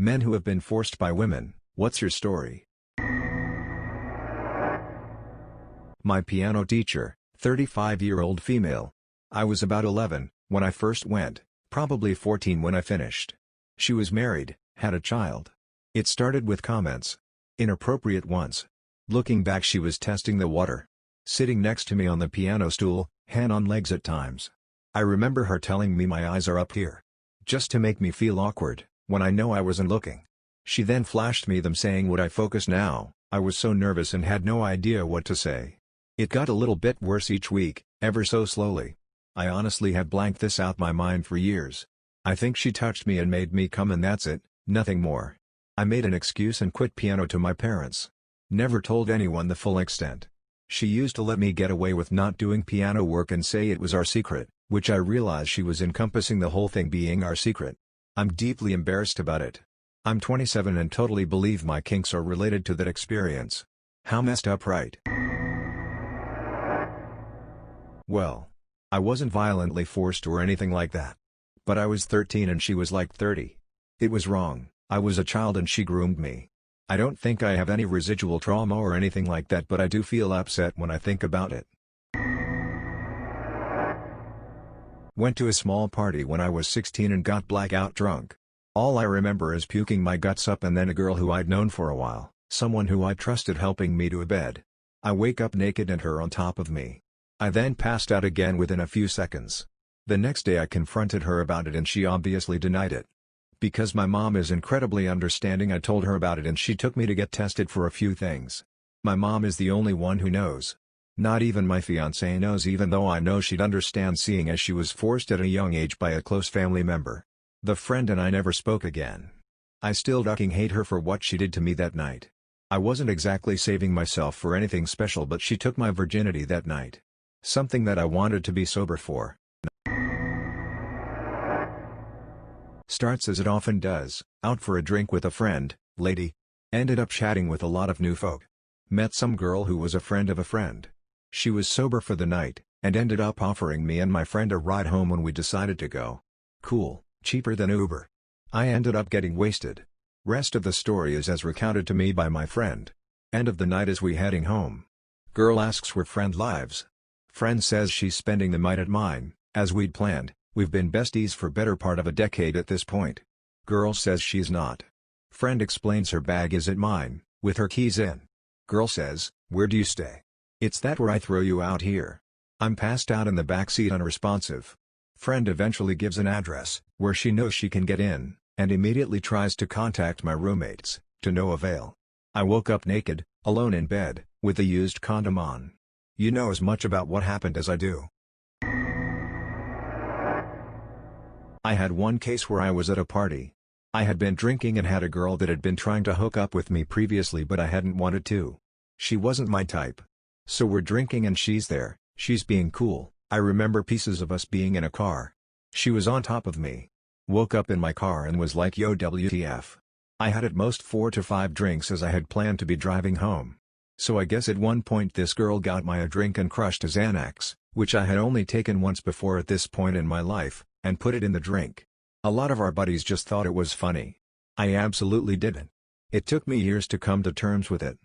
Men who have been forced by women, what's your story? My piano teacher, 35-year-old female. I was about 11 when I first went, probably 14 when I finished. She was married, had a child. It started with comments. Inappropriate ones. Looking back, she was testing the water. Sitting next to me on the piano stool, hand on legs at times. I remember her telling me my eyes are up here. Just to make me feel awkward, when I know I wasn't looking. She then flashed me them saying, would I focus now? I was so nervous and had no idea what to say. It got a little bit worse each week, ever so slowly. I honestly have blanked this out my mind for years. I think she touched me and made me come, and that's it, nothing more. I made an excuse and quit piano to my parents. Never told anyone the full extent. She used to let me get away with not doing piano work and say it was our secret, which I realized she was encompassing the whole thing being our secret. I'm deeply embarrassed about it. I'm 27 and totally believe my kinks are related to that experience. How messed up, right? Well, I wasn't violently forced or anything like that. But I was 13 and she was like 30. It was wrong. I was a child and she groomed me. I don't think I have any residual trauma or anything like that, but I do feel upset when I think about it. Went to a small party when I was 16 and got blackout drunk. All I remember is puking my guts up and then a girl who I'd known for a while, someone who I trusted, helping me to a bed. I wake up naked and her on top of me. I then passed out again within a few seconds. The next day I confronted her about it and she obviously denied it. Because my mom is incredibly understanding, I told her about it and she took me to get tested for a few things. My mom is the only one who knows. Not even my fiancé knows, even though I know she'd understand, seeing as she was forced at a young age by a close family member. The friend and I never spoke again. I still fucking hate her for what she did to me that night. I wasn't exactly saving myself for anything special, but she took my virginity that night. Something that I wanted to be sober for. Starts as it often does, out for a drink with a friend, lady. Ended up chatting with a lot of new folk. Met some girl who was a friend of a friend. She was sober for the night, and ended up offering me and my friend a ride home when we decided to go. Cool, cheaper than Uber. I ended up getting wasted. Rest of the story is as recounted to me by my friend. End of the night as we heading home. Girl asks where friend lives. Friend says she's spending the night at mine, as we'd planned. We've been besties for better part of a decade at this point. Girl says she's not. Friend explains her bag is at mine, with her keys in. Girl says, where do you stay? It's that where I throw you out here. I'm passed out in the backseat unresponsive. Friend eventually gives an address, where she knows she can get in, and immediately tries to contact my roommates, to no avail. I woke up naked, alone in bed, with a used condom on. You know as much about what happened as I do. I had one case where I was at a party. I had been drinking and had a girl that had been trying to hook up with me previously, but I hadn't wanted to. She wasn't my type. So we're drinking and she's there, she's being cool. I remember pieces of us being in a car. She was on top of me. Woke up in my car and was like, yo, WTF. I had at most 4 to 5 drinks as I had planned to be driving home. So I guess at one point this girl got my a drink and crushed a Xanax, which I had only taken once before at this point in my life, and put it in the drink. A lot of our buddies just thought it was funny. I absolutely didn't. It took me years to come to terms with it.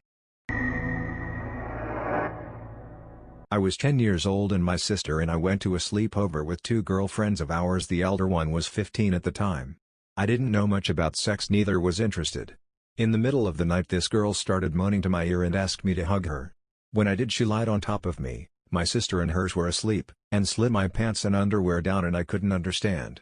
I was 10 years old and my sister and I went to a sleepover with 2 girlfriends of ours. The elder one was 15 at the time. I didn't know much about sex, neither was interested. In the middle of the night this girl started moaning to my ear and asked me to hug her. When I did, she lied on top of me. My sister and hers were asleep, and slid my pants and underwear down, and I couldn't understand.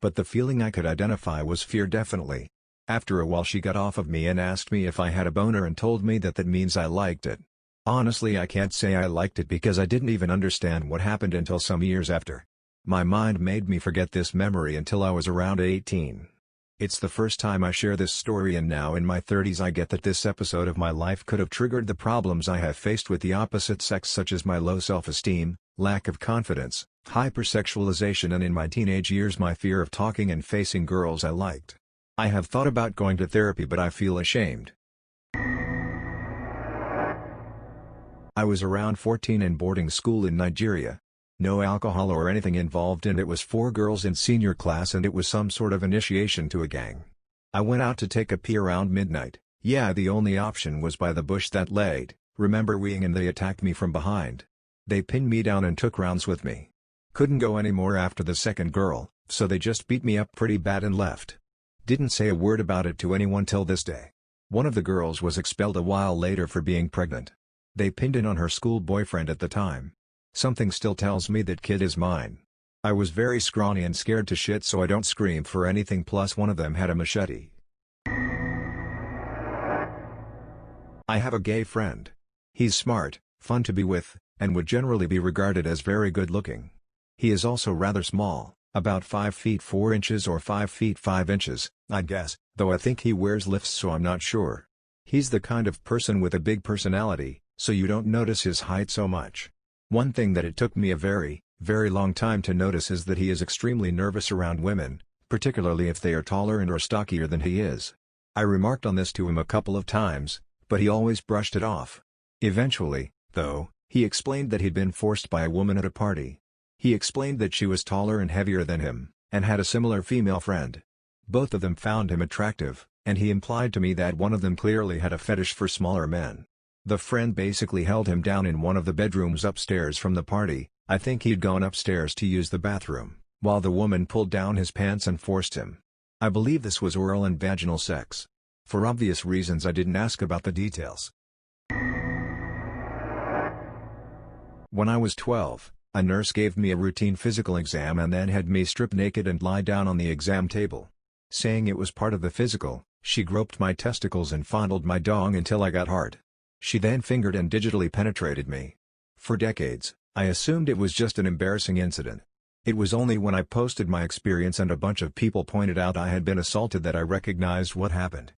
But the feeling I could identify was fear, definitely. After a while she got off of me and asked me if I had a boner and told me that means I liked it. Honestly, I can't say I liked it because I didn't even understand what happened until some years after. My mind made me forget this memory until I was around 18. It's the first time I share this story, and now in my 30s I get that this episode of my life could have triggered the problems I have faced with the opposite sex, such as my low self-esteem, lack of confidence, hypersexualization, and in my teenage years my fear of talking and facing girls I liked. I have thought about going to therapy, but I feel ashamed. I was around 14 in boarding school in Nigeria. No alcohol or anything involved, and it was 4 girls in senior class, and it was some sort of initiation to a gang. I went out to take a pee around midnight. Yeah, the only option was by the bush that laid. Remember weeing and they attacked me from behind. They pinned me down and took rounds with me. Couldn't go anymore after the second girl, so they just beat me up pretty bad and left. Didn't say a word about it to anyone till this day. One of the girls was expelled a while later for being pregnant. They pinned it on her school boyfriend at the time. Something still tells me that kid is mine. I was very scrawny and scared to shit, so I don't scream for anything, plus one of them had a machete. I have a gay friend. He's smart, fun to be with, and would generally be regarded as very good looking. He is also rather small, about 5 feet 4 inches or 5 feet 5 inches, I'd guess, though I think he wears lifts so I'm not sure. He's the kind of person with a big personality, so you don't notice his height so much. One thing that it took me a very long time to notice is that he is extremely nervous around women, particularly if they are taller and or stockier than he is. I remarked on this to him a couple of times, but he always brushed it off. Eventually, though, he explained that he'd been forced by a woman at a party. He explained that she was taller and heavier than him, and had a similar female friend. Both of them found him attractive, and he implied to me that one of them clearly had a fetish for smaller men. The friend basically held him down in one of the bedrooms upstairs from the party. I think he'd gone upstairs to use the bathroom, while the woman pulled down his pants and forced him. I believe this was oral and vaginal sex. For obvious reasons I didn't ask about the details. When I was 12, a nurse gave me a routine physical exam and then had me strip naked and lie down on the exam table. Saying it was part of the physical, she groped my testicles and fondled my dong until I got hard. She then fingered and digitally penetrated me. For decades, I assumed it was just an embarrassing incident. It was only when I posted my experience and a bunch of people pointed out I had been assaulted that I recognized what happened.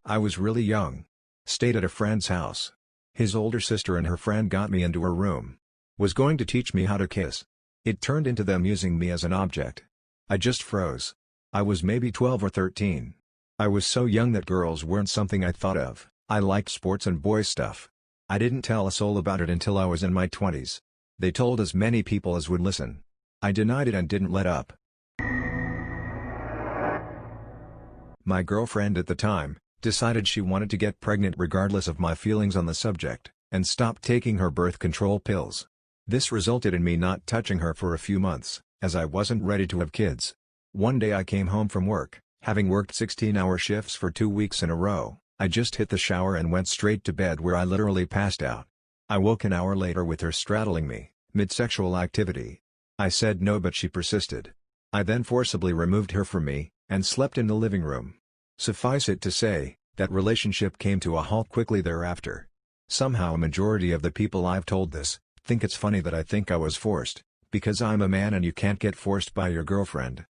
I was really young. Stayed at a friend's house. His older sister and her friend got me into her room. Was going to teach me how to kiss. It turned into them using me as an object. I just froze. I was maybe 12 or 13. I was so young that girls weren't something I thought of. I liked sports and boy stuff. I didn't tell a soul about it until I was in my 20s. They told as many people as would listen. I denied it and didn't let up. My girlfriend at the time decided she wanted to get pregnant regardless of my feelings on the subject, and stopped taking her birth control pills. This resulted in me not touching her for a few months, as I wasn't ready to have kids. One day I came home from work, having worked 16-hour shifts for 2 weeks in a row. I just hit the shower and went straight to bed where I literally passed out. I woke an hour later with her straddling me, mid-sexual activity. I said no, but she persisted. I then forcibly removed her from me, and slept in the living room. Suffice it to say, that relationship came to a halt quickly thereafter. Somehow a majority of the people I've told this, think it's funny that I think I was forced, because I'm a man and you can't get forced by your girlfriend.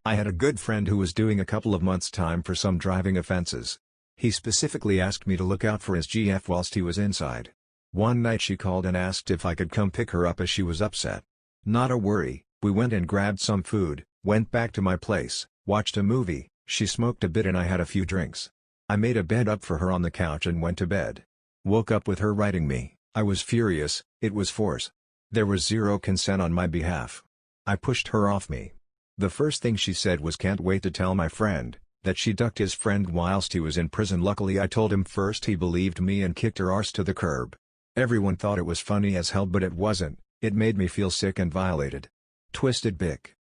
I had a good friend who was doing a couple of months' time for some driving offenses. He specifically asked me to look out for his GF whilst he was inside. One night she called and asked if I could come pick her up as she was upset. Not a worry, we went and grabbed some food, went back to my place, watched a movie, she smoked a bit and I had a few drinks. I made a bed up for her on the couch and went to bed. Woke up with her writing me. I was furious, it was force. There was zero consent on my behalf. I pushed her off me. The first thing she said was can't wait to tell my friend, that she ducked his friend whilst he was in prison. Luckily I told him first, he believed me and kicked her arse to the curb. Everyone thought it was funny as hell but it wasn't, it made me feel sick and violated. Twisted Bic.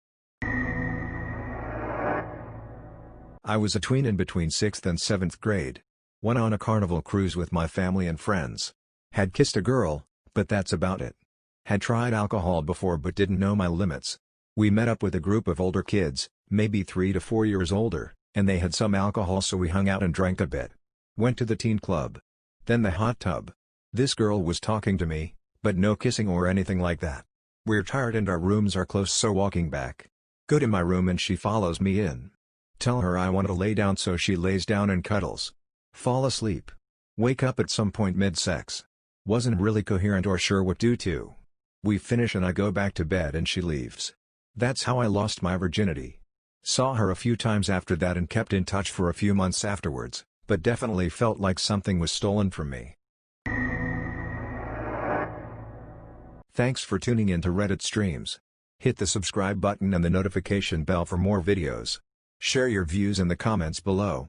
I was a tween in between 6th and 7th grade. Went on a carnival cruise with my family and friends. Had kissed a girl, but that's about it. Had tried alcohol before but didn't know my limits. We met up with a group of older kids, maybe 3 to 4 years older, and they had some alcohol so we hung out and drank a bit. Went to the teen club. Then the hot tub. This girl was talking to me, but no kissing or anything like that. We're tired and our rooms are close, so walking back. Go to my room and she follows me in. Tell her I want to lay down so she lays down and cuddles. Fall asleep. Wake up at some point mid-sex. Wasn't really coherent or sure what to do. We finish and I go back to bed and she leaves. That's how I lost my virginity. Saw her a few times after that and kept in touch for a few months afterwards, but definitely felt like something was stolen from me. Thanks for tuning in to Reddit Streams. Hit the subscribe button and the notification bell for more videos. Share your views in the comments below.